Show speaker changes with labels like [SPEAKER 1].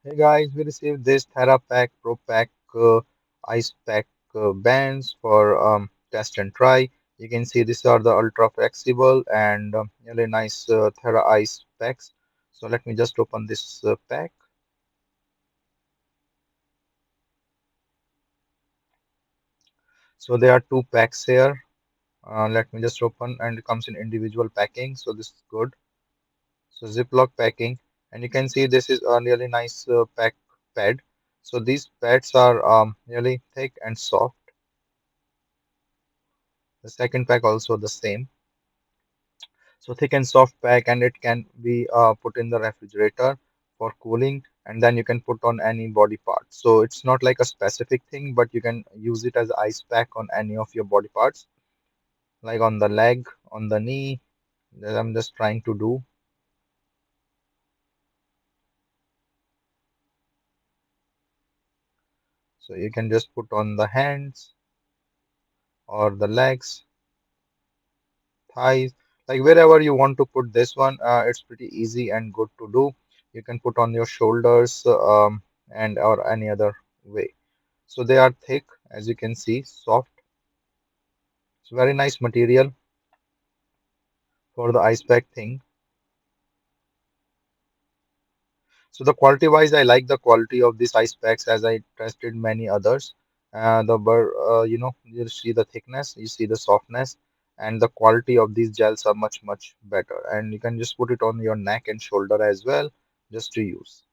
[SPEAKER 1] Hey guys, we received this TheraPack ProPack Ice Pack bands for test and try. You can see these are the ultra flexible and really nice TheraICE packs. So let me just open this pack. So there are two packs here. Let me just open, and it comes in individual packing. So this is good. So Ziploc packing, and you can see this is a really nice pack pad. So these pads are really thick and soft. The second pack also the same. So thick and soft pack, and it can be put in the refrigerator for cooling, and then you can put on any body part. So it's not like a specific thing, but you can use it as ice pack on any of your body parts, like on the leg, on the knee, that I'm just trying to do. So you can just put on the hands or the legs, thighs, like wherever you want to put this one. It's pretty easy and good to do. You can put on your shoulders and or any other way. So they are thick, as you can see, soft. It's very nice material for the ice pack thing. So the quality wise, I like the quality of these ice packs as I tested many others. You see the thickness, you see the softness, and the quality of these gels are much better. And you can just put it on your neck and shoulder as well, just to use.